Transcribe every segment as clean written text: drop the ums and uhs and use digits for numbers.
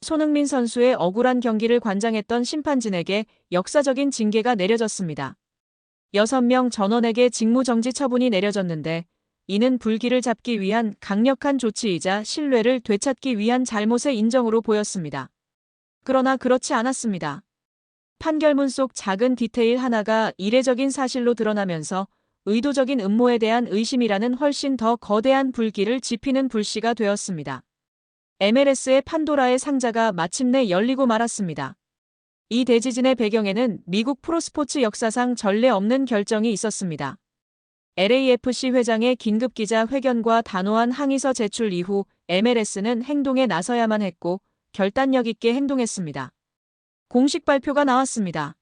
손흥민 선수의 억울한 경기를 관장했던 심판진에게 역사적인 징계가 내려졌습니다. 6명 전원에게 직무정지 처분이 내려졌는데 이는 불기를 잡기 위한 강력한 조치이자 신뢰를 되찾기 위한 잘못의 인정으로 보였습니다. 그러나 그렇지 않았습니다. 판결문 속 작은 디테일 하나가 이례적인 사실로 드러나면서 의도적인 음모에 대한 의심이라는 훨씬 더 거대한 불길을 지피는 불씨가 되었습니다. MLS의 판도라의 상자가 마침내 열리고 말았습니다. 이 대지진의 배경에는 미국 프로스포츠 역사상 전례 없는 결정이 있었습니다. LAFC 회장의 긴급 기자 회견과 단호한 항의서 제출 이후 MLS는 행동에 나서야만 했고 결단력 있게 행동했습니다. 공식 발표가 나왔습니다.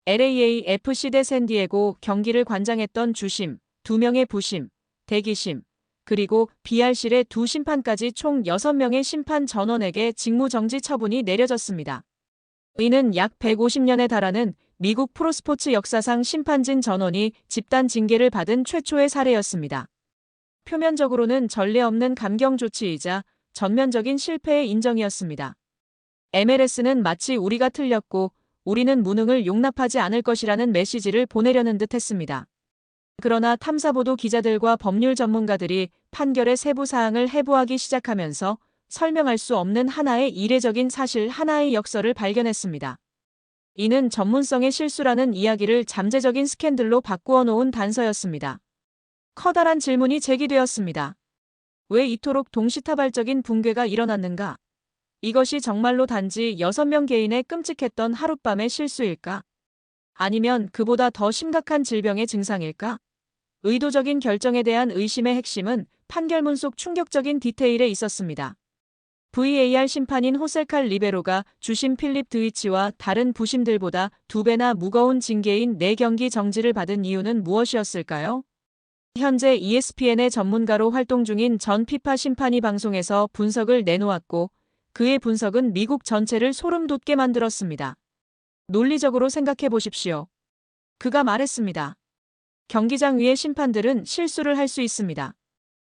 LAFC 대 샌디에고 경기를 관장했던 주심, 2명의 부심, 대기심, 그리고 BR실의 2심판까지 총 6명의 심판 전원에게 직무정지 처분이 내려졌습니다. 이는 약 150년에 달하는 미국 프로스포츠 역사상 심판진 전원이 집단 징계를 받은 최초의 사례였습니다. 표면적으로는 전례 없는 감경 조치이자 전면적인 실패의 인정이었습니다. MLS는 마치 우리가 틀렸고 우리는 무능을 용납하지 않을 것이라는 메시지를 보내려는 듯 했습니다. 그러나 탐사보도 기자들과 법률 전문가들이 판결의 세부 사항을 해부하기 시작하면서 설명할 수 없는 하나의 이례적인 사실 하나의 역설을 발견했습니다. 이는 전문성의 실수라는 이야기를 잠재적인 스캔들로 바꾸어 놓은 단서였습니다. 커다란 질문이 제기되었습니다. 왜 이토록 동시다발적인 붕괴가 일어났는가? 이것이 정말로 단지 6명 개인의 끔찍했던 하룻밤의 실수일까? 아니면 그보다 더 심각한 질병의 증상일까? 의도적인 결정에 대한 의심의 핵심은 판결문 속 충격적인 디테일에 있었습니다. VAR 심판인 호셀칼 리베로가 주심 필립 드위치와 다른 부심들보다 2배나 무거운 징계인 4경기 정지를 받은 이유는 무엇이었을까요? 현재 ESPN의 전문가로 활동 중인 전 피파 심판이 방송에서 분석을 내놓았고 그의 분석은 미국 전체를 소름 돋게 만들었습니다. 논리적으로 생각해 보십시오. 그가 말했습니다. 경기장 위의 심판들은 실수를 할 수 있습니다.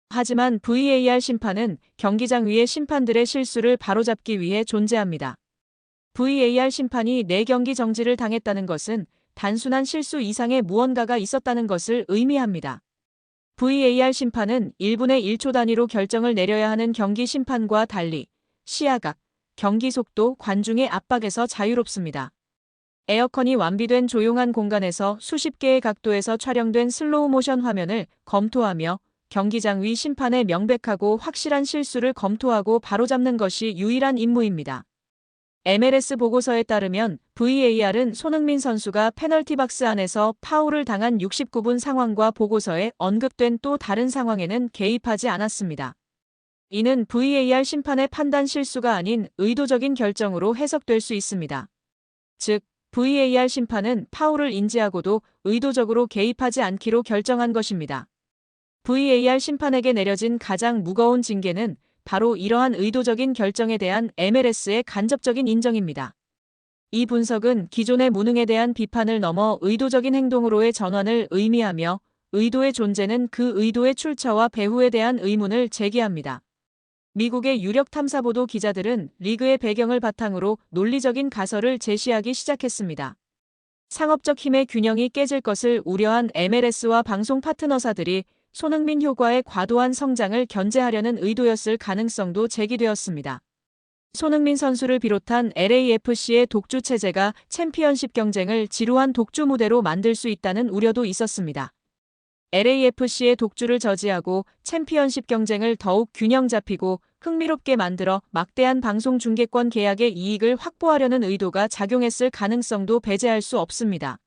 하지만 VAR 심판은 경기장 위의 심판들의 실수를 바로잡기 위해 존재합니다. VAR 심판이 4경기 정지를 당했다는 것은 단순한 실수 이상의 무언가가 있었다는 것을 의미합니다. VAR 심판은 1분의 1초 단위로 결정을 내려야 하는 경기 심판과 달리 시야각, 경기 속도, 관중의 압박에서 자유롭습니다. 에어컨이 완비된 조용한 공간에서 수십 개의 각도에서 촬영된 슬로우 모션 화면을 검토하며 경기장 위 심판의 명백하고 확실한 실수를 검토하고 바로잡는 것이 유일한 임무입니다. MLS 보고서에 따르면 VAR은 손흥민 선수가 페널티 박스 안에서 파울을 당한 69분 상황과 보고서에 언급된 또 다른 상황에는 개입하지 않았습니다. 이는 VAR 심판의 판단 실수가 아닌 의도적인 결정으로 해석될 수 있습니다. 즉, VAR 심판은 파울을 인지하고도 의도적으로 개입하지 않기로 결정한 것입니다. VAR 심판에게 내려진 가장 무거운 징계는 바로 이러한 의도적인 결정에 대한 MLS의 간접적인 인정입니다. 이 분석은 기존의 무능에 대한 비판을 넘어 의도적인 행동으로의 전환을 의미하며 의도의 존재는 그 의도의 출처와 배후에 대한 의문을 제기합니다. 미국의 유력 탐사보도 기자들은 리그의 배경을 바탕으로 논리적인 가설을 제시하기 시작했습니다. 상업적 힘의 균형이 깨질 것을 우려한 MLS와 방송 파트너사들이 손흥민 효과의 과도한 성장을 견제하려는 의도였을 가능성도 제기되었습니다. 손흥민 선수를 비롯한 LAFC의 독주 체제가 챔피언십 경쟁을 지루한 독주 무대로 만들 수 있다는 우려도 있었습니다. LAFC의 독주를 저지하고 챔피언십 경쟁을 더욱 균형 잡히고 흥미롭게 만들어 막대한 방송 중계권 계약의 이익을 확보하려는 의도가 작용했을 가능성도 배제할 수 없습니다.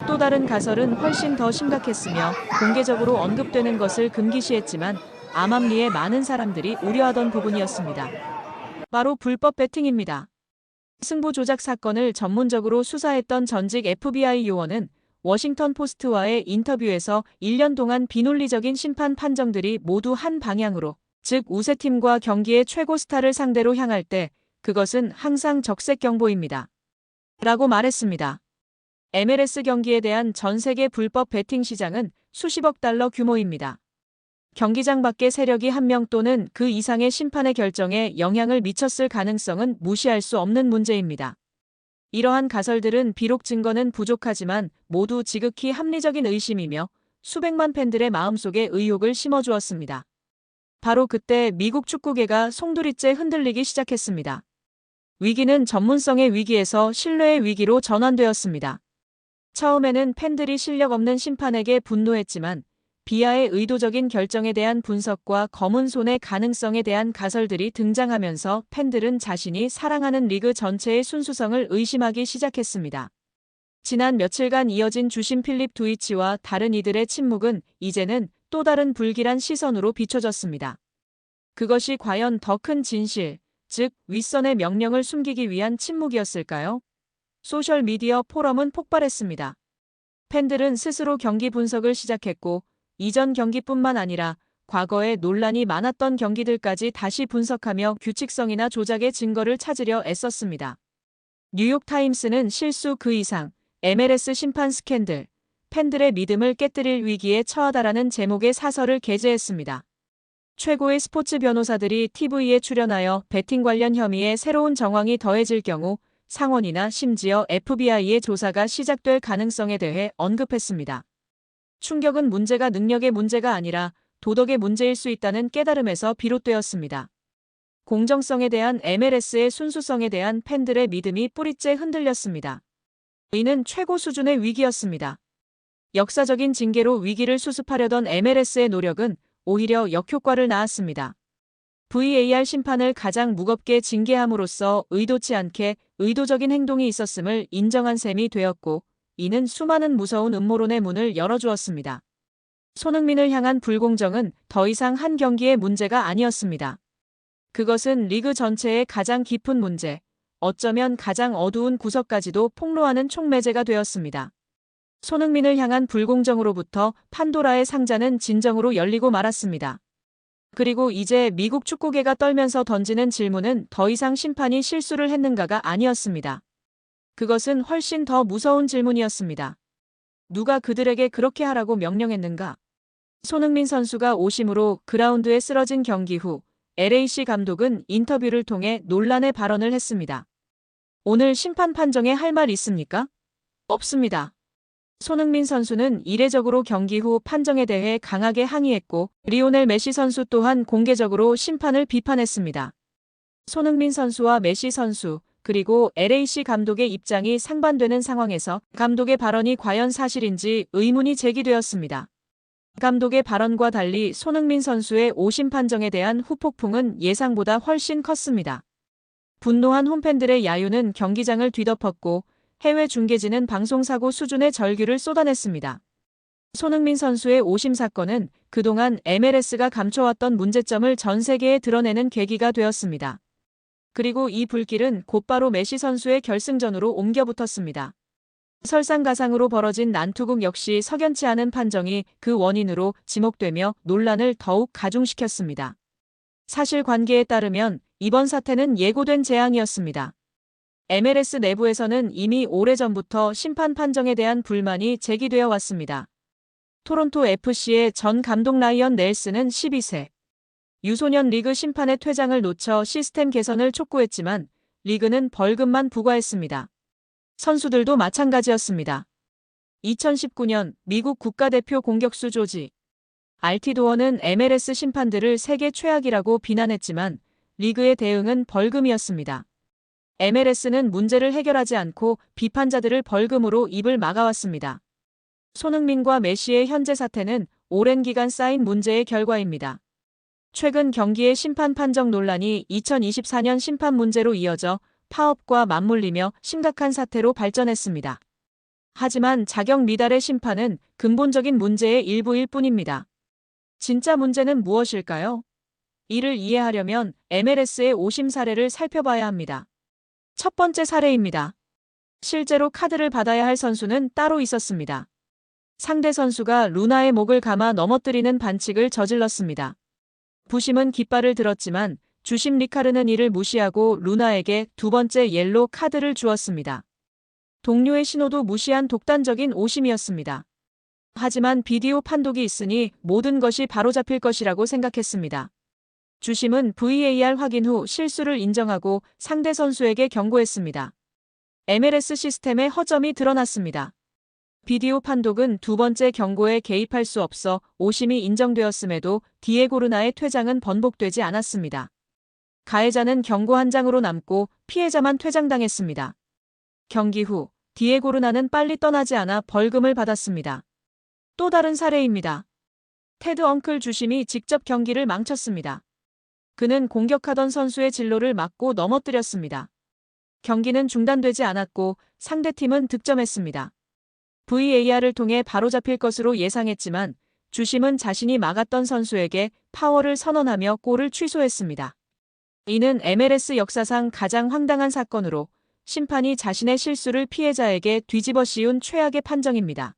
또 다른 가설은 훨씬 더 심각했으며 공개적으로 언급되는 것을 금기시했지만 암암리에 많은 사람들이 우려하던 부분이었습니다. 바로 불법 베팅입니다. 승부 조작 사건을 전문적으로 수사했던 전직 FBI 요원은 워싱턴 포스트와의 인터뷰에서 1년 동안 비논리적인 심판 판정들이 모두 한 방향으로, 즉 우세팀과 경기의 최고 스타를 상대로 향할 때 그것은 항상 적색 경보입니다. 라고 말했습니다. MLS 경기에 대한 전 세계 불법 베팅 시장은 수십억 달러 규모입니다. 경기장 밖의 세력이 한 명 또는 그 이상의 심판의 결정에 영향을 미쳤을 가능성은 무시할 수 없는 문제입니다. 이러한 가설들은 비록 증거는 부족하지만 모두 지극히 합리적인 의심이며 수백만 팬들의 마음속에 의혹을 심어주었습니다. 바로 그때 미국 축구계가 송두리째 흔들리기 시작했습니다. 위기는 전문성의 위기에서 신뢰의 위기로 전환되었습니다. 처음에는 팬들이 실력 없는 심판에게 분노했지만 비하의 의도적인 결정에 대한 분석과 검은 손의 가능성에 대한 가설들이 등장하면서 팬들은 자신이 사랑하는 리그 전체의 순수성을 의심하기 시작했습니다. 지난 며칠간 이어진 주심 필립 두이치와 다른 이들의 침묵은 이제는 또 다른 불길한 시선으로 비춰졌습니다. 그것이 과연 더 큰 진실, 즉 윗선의 명령을 숨기기 위한 침묵이었을까요? 소셜미디어 포럼은 폭발했습니다. 팬들은 스스로 경기 분석을 시작했고 이전 경기뿐만 아니라 과거에 논란이 많았던 경기들까지 다시 분석하며 규칙성이나 조작의 증거를 찾으려 애썼습니다. 뉴욕타임스는 실수 그 이상, MLS 심판 스캔들, 팬들의 믿음을 깨뜨릴 위기에 처하다라는 제목의 사설을 게재했습니다. 최고의 스포츠 변호사들이 TV에 출연하여 베팅 관련 혐의에 새로운 정황이 더해질 경우 상원이나 심지어 FBI의 조사가 시작될 가능성에 대해 언급했습니다. 충격은 문제가 능력의 문제가 아니라 도덕의 문제일 수 있다는 깨달음에서 비롯되었습니다. 공정성에 대한 MLS의 순수성에 대한 팬들의 믿음이 뿌리째 흔들렸습니다. 이는 최고 수준의 위기였습니다. 역사적인 징계로 위기를 수습하려던 MLS의 노력은 오히려 역효과를 낳았습니다. VAR 심판을 가장 무겁게 징계함으로써 의도치 않게 의도적인 행동이 있었음을 인정한 셈이 되었고 이는 수많은 무서운 음모론의 문을 열어주었습니다. 손흥민을 향한 불공정은 더 이상 한 경기의 문제가 아니었습니다. 그것은 리그 전체의 가장 깊은 문제, 어쩌면 가장 어두운 구석까지도 폭로하는 촉매제가 되었습니다. 손흥민을 향한 불공정으로부터 판도라의 상자는 진정으로 열리고 말았습니다. 그리고 이제 미국 축구계가 떨면서 던지는 질문은 더 이상 심판이 실수를 했는가가 아니었습니다. 그것은 훨씬 더 무서운 질문이었습니다. 누가 그들에게 그렇게 하라고 명령했는가? 손흥민 선수가 오심으로 그라운드에 쓰러진 경기 후 LAC 감독은 인터뷰를 통해 논란의 발언을 했습니다. 오늘 심판 판정에 할 말 있습니까? 없습니다. 손흥민 선수는 이례적으로 경기 후 판정에 대해 강하게 항의했고 리오넬 메시 선수 또한 공개적으로 심판을 비판했습니다. 손흥민 선수와 메시 선수 그리고 LAC 감독의 입장이 상반되는 상황에서 감독의 발언이 과연 사실인지 의문이 제기되었습니다. 감독의 발언과 달리 손흥민 선수의 오심 판정에 대한 후폭풍은 예상보다 훨씬 컸습니다. 분노한 홈팬들의 야유는 경기장을 뒤덮었고 해외 중계진은 방송사고 수준의 절규를 쏟아냈습니다. 손흥민 선수의 오심 사건은 그동안 MLS가 감춰왔던 문제점을 전 세계에 드러내는 계기가 되었습니다. 그리고 이 불길은 곧바로 메시 선수의 결승전으로 옮겨붙었습니다. 설상가상으로 벌어진 난투극 역시 석연치 않은 판정이 그 원인으로 지목되며 논란을 더욱 가중시켰습니다. 사실관계에 따르면 이번 사태는 예고된 재앙이었습니다. MLS 내부에서는 이미 오래전부터 심판 판정에 대한 불만이 제기되어 왔습니다. 토론토 FC의 전 감독 라이언 넬슨은 12세 유소년 리그 심판의 퇴장을 놓쳐 시스템 개선을 촉구했지만 리그는 벌금만 부과했습니다. 선수들도 마찬가지였습니다. 2019년 미국 국가대표 공격수 조지 알티도어는 MLS 심판들을 세계 최악이라고 비난했지만 리그의 대응은 벌금이었습니다. MLS는 문제를 해결하지 않고 비판자들을 벌금으로 입을 막아왔습니다. 손흥민과 메시의 현재 사태는 오랜 기간 쌓인 문제의 결과입니다. 최근 경기의 심판 판정 논란이 2024년 심판 문제로 이어져 파업과 맞물리며 심각한 사태로 발전했습니다. 하지만 자격 미달의 심판은 근본적인 문제의 일부일 뿐입니다. 진짜 문제는 무엇일까요? 이를 이해하려면 MLS의 오심 사례를 살펴봐야 합니다. 첫 번째 사례입니다. 실제로 카드를 받아야 할 선수는 따로 있었습니다. 상대 선수가 루나의 목을 감아 넘어뜨리는 반칙을 저질렀습니다. 부심은 깃발을 들었지만 주심 리카르는 이를 무시하고 루나에게 두 번째 옐로 카드를 주었습니다. 동료의 신호도 무시한 독단적인 오심이었습니다. 하지만 비디오 판독이 있으니 모든 것이 바로잡힐 것이라고 생각했습니다. 주심은 VAR 확인 후 실수를 인정하고 상대 선수에게 경고했습니다. MLS 시스템에 허점이 드러났습니다. 비디오 판독은 두 번째 경고에 개입할 수 없어 오심이 인정되었음에도 디에고르나의 퇴장은 번복되지 않았습니다. 가해자는 경고 한 장으로 남고 피해자만 퇴장당했습니다. 경기 후 디에고르나는 빨리 떠나지 않아 벌금을 받았습니다. 또 다른 사례입니다. 테드 엉클 주심이 직접 경기를 망쳤습니다. 그는 공격하던 선수의 진로를 막고 넘어뜨렸습니다. 경기는 중단되지 않았고 상대팀은 득점했습니다. VAR을 통해 바로잡힐 것으로 예상했지만 주심은 자신이 막았던 선수에게 파워를 선언하며 골을 취소했습니다. 이는 MLS 역사상 가장 황당한 사건으로 심판이 자신의 실수를 피해자에게 뒤집어 씌운 최악의 판정입니다.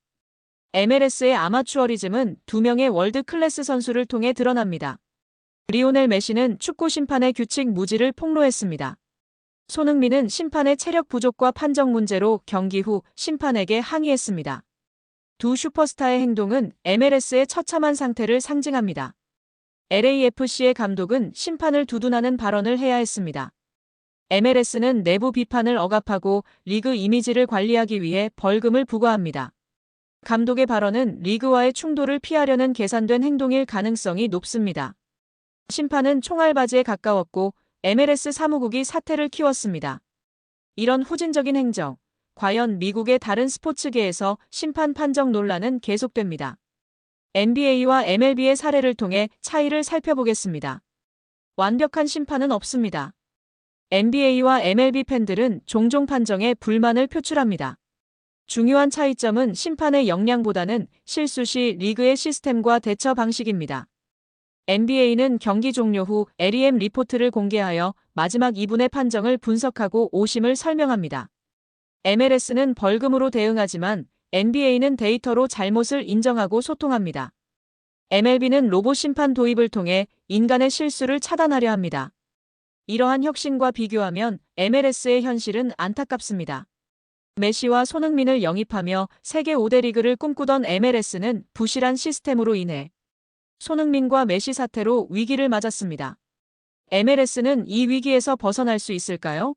MLS의 아마추어리즘은 두 명의 월드 클래스 선수를 통해 드러납니다. 리오넬 메시는 축구 심판의 규칙 무지를 폭로했습니다. 손흥민은 심판의 체력 부족과 판정 문제로 경기 후 심판에게 항의했습니다. 두 슈퍼스타의 행동은 MLS의 처참한 상태를 상징합니다. LAFC의 감독은 심판을 두둔하는 발언을 해야 했습니다. MLS는 내부 비판을 억압하고 리그 이미지를 관리하기 위해 벌금을 부과합니다. 감독의 발언은 리그와의 충돌을 피하려는 계산된 행동일 가능성이 높습니다. 심판은 총알바지에 가까웠고 MLS 사무국이 사태를 키웠습니다. 이런 후진적인 행정, 과연 미국의 다른 스포츠계에서 심판 판정 논란은 계속됩니다. NBA와 MLB의 사례를 통해 차이를 살펴보겠습니다. 완벽한 심판은 없습니다. NBA와 MLB 팬들은 종종 판정에 불만을 표출합니다. 중요한 차이점은 심판의 역량보다는 실수 시 리그의 시스템과 대처 방식입니다. NBA는 경기 종료 후 LEM 리포트를 공개하여 마지막 2분의 판정을 분석하고 오심을 설명합니다. MLS는 벌금으로 대응하지만 NBA는 데이터로 잘못을 인정하고 소통합니다. MLB는 로봇 심판 도입을 통해 인간의 실수를 차단하려 합니다. 이러한 혁신과 비교하면 MLS의 현실은 안타깝습니다. 메시와 손흥민을 영입하며 세계 5대 리그를 꿈꾸던 MLS는 부실한 시스템으로 인해 손흥민과 메시 사태로 위기를 맞았습니다. MLS는 이 위기에서 벗어날 수 있을까요?